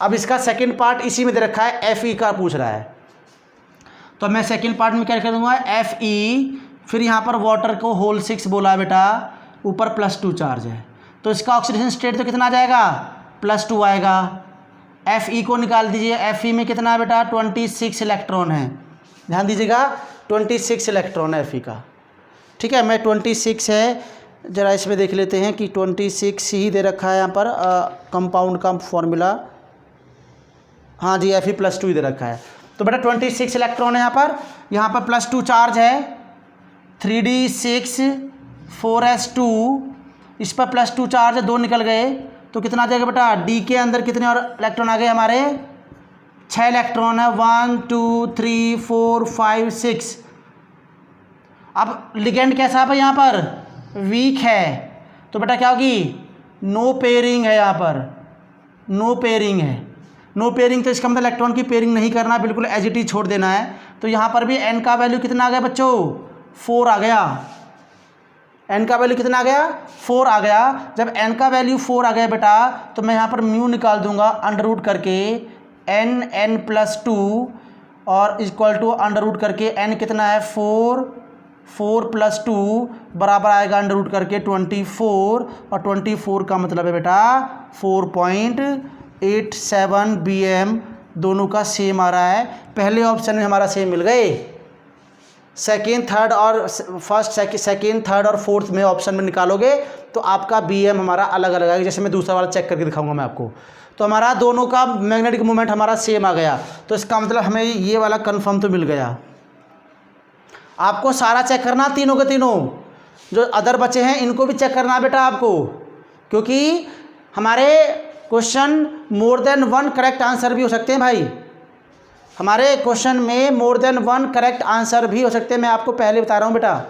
अब इसका सेकंड पार्ट इसी में दे रखा है, Fe का पूछ रहा है, तो मैं सेकंड पार्ट में क्या कर दूंगा? Fe। फिर यहाँ पर वाटर को होल 6 बोला है बेटा, ऊपर +2 चार्ज है, तो इसका ऑक्सीडेशन स्टेट तो कितना आ जाएगा? +2 आएगा। Fe को निकाल दीजिए। Fe में कितना है बेटा? 26 इलेक्ट्रॉन है। ध्यान दीजिएगा, 26 इलेक्ट्रॉन है Fe का, ठीक है? मैं 26 है, ज़रा इसमें देख लेते हैं कि 26 ही दे रखा है यहाँ पर कंपाउंड का फॉर्मूला। हाँ जी, Fe+2 ही दे रखा है। तो बेटा 26 इलेक्ट्रॉन है यहाँ पर +2 चार्ज है, 3d6 4s2, इस पर +2 चार्ज है, 2 निकल गए, तो कितना आ जाएगा बेटा? D के अंदर कितने और इलेक्ट्रॉन आ गए हमारे? 6 इलेक्ट्रॉन है, 1 2 3 4 5 6। अब लिगेंड कैसा है यहाँ पर, वीक है, तो बेटा क्या होगी, नो पेयरिंग है, यहाँ पर नो पेयरिंग है। नो पेयरिंग तो इसका मतलब इलेक्ट्रॉन की पेयरिंग नहीं करना, बिल्कुल एज इट इज छोड़ देना है। तो यहाँ पर भी n का वैल्यू कितना आ गया बच्चों, 4 आ गया। n का वैल्यू कितना आ गया, 4 आ गया। जब n का वैल्यू 4 आ गया बेटा, तो मैं यहाँ पर म्यू निकाल दूंगा अंडर रूट करके n प्लस 2 और इक्वल टू अंडर रूट करके n कितना है 4 प्लस 2 बराबर आएगा अंडर रूट करके 24, और 24 का मतलब है बेटा 4.87 BM। दोनों का सेम आ रहा है, पहले ऑप्शन में हमारा सेम मिल गए। सेकेंड थर्ड और फोर्थ में ऑप्शन में निकालोगे तो आपका BM हमारा अलग अलग आएगा। जैसे मैं दूसरा वाला चेक करके दिखाऊंगा मैं आपको, तो हमारा दोनों का मैग्नेटिक मोमेंट हमारा सेम आ गया। तो इसका मतलब हमें ये वाला कंफर्म तो मिल गया। आपको सारा चेक करना, तीनों के तीनों जो अदर बचे हैं इनको भी चेक करना बेटा आपको, क्योंकि हमारे question more than 1 correct answer भी हो सकते हैं भाई। हमारे क्वेश्चन में मोर देन 1 करेक्ट आंसर भी हो सकते हैं, मैं आपको पहले बता रहा हूँ बेटा,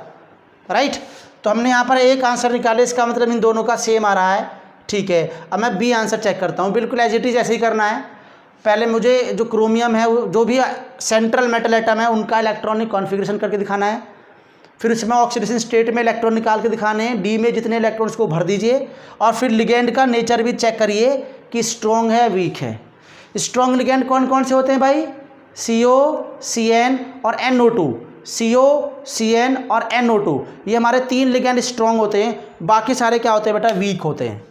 राइट। तो हमने यहाँ पर एक आंसर निकाले, इसका मतलब इन दोनों का सेम आ रहा है, ठीक है। अब मैं बी आंसर चेक करता हूँ, बिल्कुल एज इट इज ऐसे ही करना है। पहले मुझे जो क्रोमियम है, जो भी सेंट्रल मेटल एटम है, उनका इलेक्ट्रॉनिक कॉन्फ़िगरेशन करके दिखाना है। फिर उसमें ऑक्सीडेशन स्टेट में इलेक्ट्रॉन निकाल के दिखाने हैं, डी में जितने इलेक्ट्रॉन्स को भर दीजिए, और फिर लिगेंड का नेचर भी चेक करिए कि स्ट्रॉन्ग है वीक है। स्ट्रॉन्ग लिगेंड कौन कौन से होते हैं भाई, CO, CN और NO2। CO, CN और NO2 ये हमारे 3 लिगेंड स्ट्रॉन्ग होते हैं, बाकी सारे क्या होते हैं बेटा, वीक होते हैं।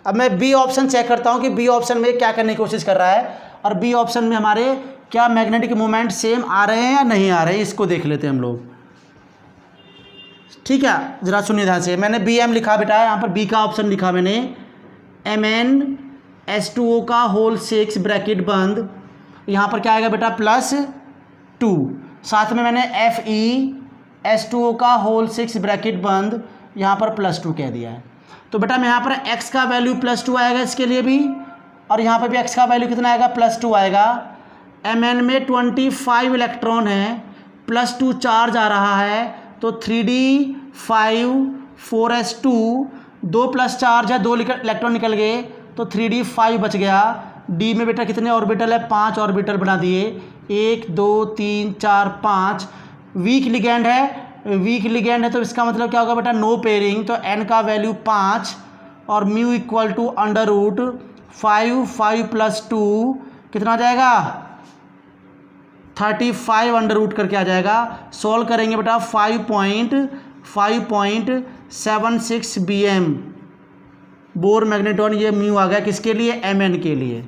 अब मैं बी ऑप्शन चेक करता हूँ कि बी ऑप्शन में क्या करने की कोशिश कर रहा है, और बी ऑप्शन में हमारे क्या मैग्नेटिक मोमेंट सेम आ रहे हैं या नहीं आ रहे हैं, इसको देख लेते हैं हम लोग, ठीक है। जरा सुनिए ध्यान से, मैंने BM लिखा बेटा, यहाँ पर बी का ऑप्शन लिखा मैंने, MnS2O का होल 6 ब्रैकेट बंद, यहाँ पर क्या आएगा बेटा +2, साथ में मैंने FeS2O का होल 6 ब्रैकेट बंद, यहाँ पर +2 कह दिया है। तो बेटा मैं यहाँ पर x का वैल्यू +2 आएगा इसके लिए भी, और यहाँ पर भी x का वैल्यू कितना आएगा, +2 आएगा। Mn में 25 इलेक्ट्रॉन है, +2 चार्ज आ रहा है, तो 3d5 4s2, 2 प्लस चार्ज है, 2 इलेक्ट्रॉन निकल गए, तो 3d5 बच गया। डी में बेटा कितने ऑर्बिटल है, 5 ऑर्बिटल बना दिए, 1 2 3 4 5। वीक लिगेंड है, तो इसका मतलब क्या होगा बेटा, नो पेयरिंग, तो n का वैल्यू 5 और mu equal to under root 5 plus 2 कितना आ जाएगा, 35 अंडर रूट करके आ जाएगा। सॉल्व करेंगे बेटा 5.76 BM बोर मैग्नेटॉन, ये म्यू आ गया किसके लिए, Mn के लिए।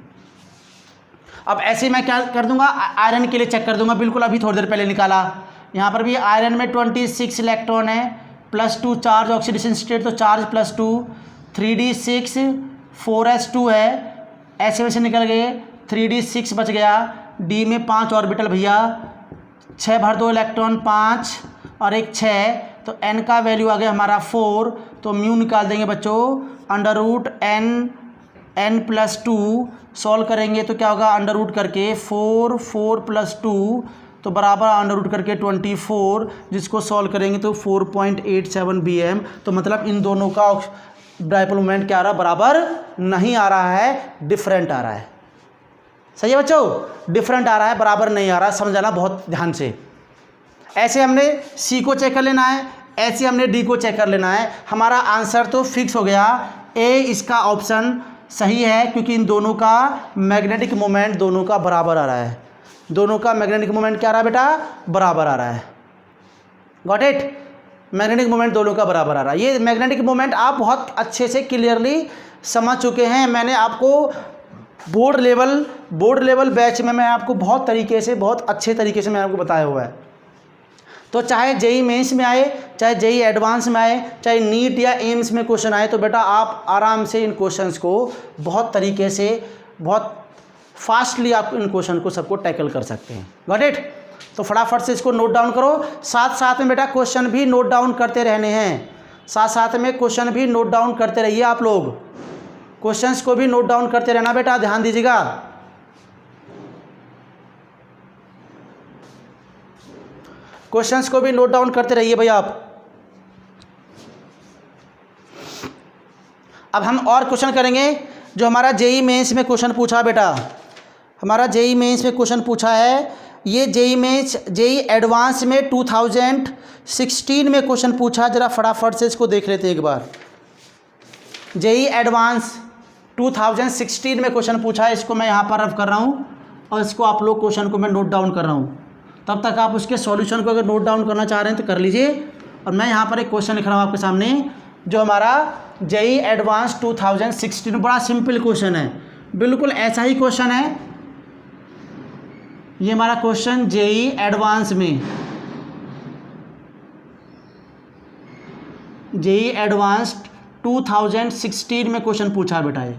अब ऐसे मैं क्या कर दूंगा, आयरन के लिए चेक कर दूंगा, बिल्कुल अभी थोड़ी देर पहले निकाला। यहाँ पर भी आयरन में 26 इलेक्ट्रॉन है, +2 चार्ज ऑक्सीडेशन स्टेट, तो चार्ज +2, 3d6 4s2 है, ऐसे वैसे निकल गए, 3d6 बच गया। डी में 5 ऑर्बिटल भैया, 6 भर 2 इलेक्ट्रॉन 5 और एक 6, तो n का वैल्यू आ गया हमारा 4, तो म्यू निकाल देंगे बच्चों under root n plus 2। Solve करेंगे तो क्या होगा, अंडर रूट करके 4 प्लस 2 तो बराबर अंडर रूट करके 24, जिसको सॉल्व करेंगे तो 4.87 BM। तो मतलब इन दोनों का डायपोल मोमेंट क्या आ रहा है, बराबर नहीं आ रहा है, डिफरेंट आ रहा है। सही है बच्चों, डिफरेंट आ रहा है, बराबर नहीं आ रहा है, समझाना बहुत ध्यान से। ऐसे हमने सी को चेक कर लेना है, ऐसे हमने डी को चेक कर लेना है। हमारा आंसर तो फिक्स हो गया, ए इसका ऑप्शन सही है, क्योंकि इन दोनों का मैग्नेटिक मोमेंट दोनों का बराबर आ रहा है। दोनों का मैग्नेटिक मोमेंट क्या आ रहा है बेटा, बराबर आ रहा है। गॉट इट, मैग्नेटिक मोमेंट दोनों का बराबर आ रहा है। ये मैग्नेटिक मोमेंट आप बहुत अच्छे से क्लियरली समझ चुके हैं। मैंने आपको बोर्ड लेवल बैच में मैं आपको बहुत अच्छे तरीके से मैं आपको बताया हुआ है। तो चाहे जेई मेंस में आए, चाहे जेई एडवांस में आए, चाहे नीट या एम्स में क्वेश्चन आए, तो बेटा आप आराम से इन क्वेश्चंस को बहुत तरीके से, बहुत फास्टली आप इन क्वेश्चन को सबको टैकल कर सकते हैं। Got it. तो फटाफट से इसको नोट डाउन करो, साथ में बेटा क्वेश्चन भी नोट डाउन करते रहने हैं, साथ में क्वेश्चन भी नोट डाउन करते रहिए। आप लोग क्वेश्चंस को भी नोट डाउन करते रहना बेटा, ध्यान दीजिएगा। क्वेश्चंस को भी नोट डाउन करते रहिए भाई आप। अब हम और क्वेश्चन करेंगे जो हमारा जेई मेंस में क्वेश्चन पूछा बेटा, हमारा जेई मेंस में क्वेश्चन पूछा है। ये जेई मेंस जेई एडवांस में 2016 में क्वेश्चन पूछा, जरा फटाफट से इसको देख लेते हैं एक बार। जेई एडवांस 2016 में क्वेश्चन पूछा है, इसको मैं यहाँ पर रफ कर रहा हूँ और इसको आप लोग क्वेश्चन को मैं नोट डाउन कर रहा हूँ। तब तक आप उसके सॉल्यूशन को अगर नोट डाउन करना चाह रहे हैं तो कर लीजिए। और मैं यहाँ पर एक क्वेश्चन लिख रहा हूँ आपके सामने, जो हमारा जेई एडवांस 2016, बड़ा सिंपल क्वेश्चन है, बिल्कुल ऐसा ही क्वेश्चन है। ये हमारा क्वेश्चन जेई एडवांस में, जेई एडवांस 2016 में क्वेश्चन पूछा बेटा। ये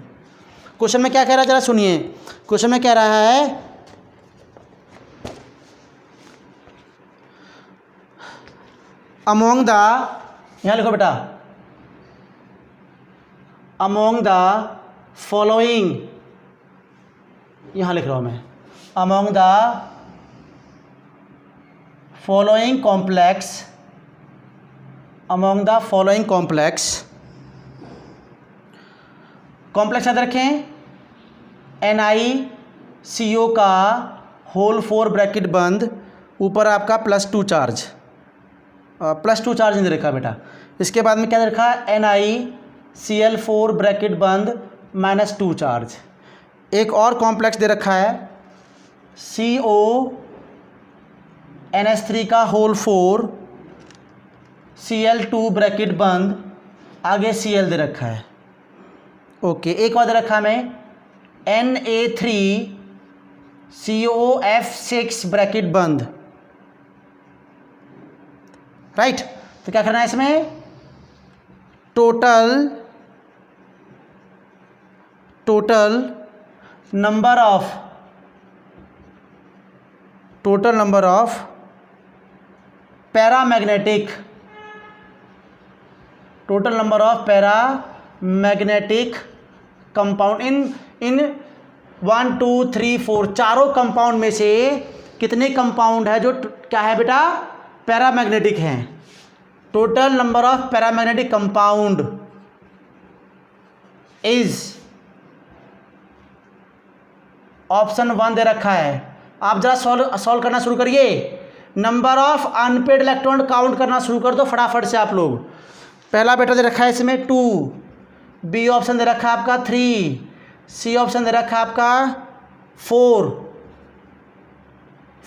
क्वेश्चन में क्या कह रहा है जरा सुनिए। क्वेश्चन में कह रहा है अमोंग द, यहाँ लिखो बेटा, अमोंग द फॉलोइंग, यहाँ लिख रहा हूँ मैं, among the following complex, among the following complex, complex याद रखें, NiCO का होल 4 ब्रैकेट बंद, ऊपर आपका +2 चार्ज, +2 चार्ज नहीं दे रखा बेटा। इसके बाद में क्या दे रखा है, NiCl4 ब्रैकेट बंद -2 चार्ज। एक और कॉम्प्लेक्स दे रखा है CONH3 का होल 4 Cl2 ब्रैकेट बंद, आगे Cl दे रखा है। ओके, एक और दे रखा है मैं Na3COF6 ब्रैकेट बंद, राइट। तो क्या करना है इसमें, total number of paramagnetic, total number of paramagnetic compound in 1 2 3 4, चारों कंपाउंड में से कितने कंपाउंड है जो क्या है बेटा, पैरामैग्नेटिक हैं। Total number of paramagnetic compound is, option 1 दे रखा है। आप जरा सॉल्व करना शुरू करिए। Number of unpaired electron count करना शुरू कर दो फटाफट से आप लोग। पहला बेटा दे रखा है इसमें 2, बी ऑप्शन दे रखा है आपका 3, सी ऑप्शन दे रखा है आपका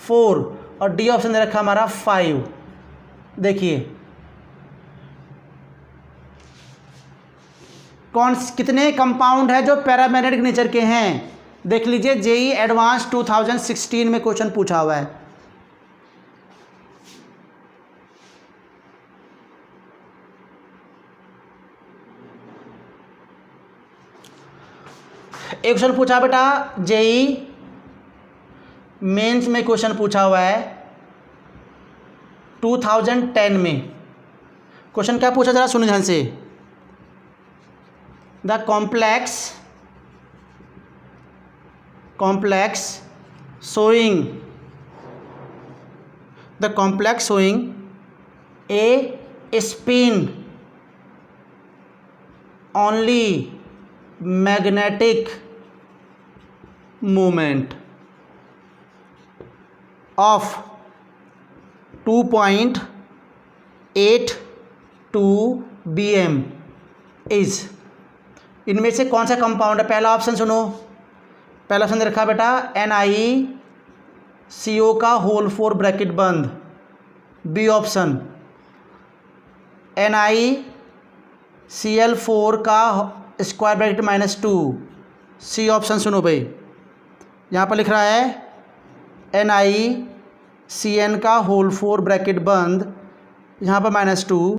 4 और डी ऑप्शन दे रखा है हमारा 5। देखिए कितने कंपाउंड है जो पैरामैग्नेटिक नेचर के हैं, देख लीजिए। जेई एडवांस 2016 में क्वेश्चन पूछा हुआ है। एक क्वेश्चन पूछा बेटा जेई मेंस में, क्वेश्चन पूछा हुआ है 2010 में। क्वेश्चन क्या पूछा जरा सुनिए ध्यान से। The complex showing a spin only magnetic moment of 2.82 bm is, इनमें से कौन सा कंपाउंड है। पहला ऑप्शन सुनो, पहला ऑप्शन दे रखा बेटा NiCO का होल 4 ब्रैकेट बंद, बी ऑप्शन NiCl4 का स्क्वायर ब्रैकेट -2, सी ऑप्शन सुनो भाई। यहाँ पर लिख रहा है NiCN का होल 4 ब्रैकेट बंद, यहाँ पर -2,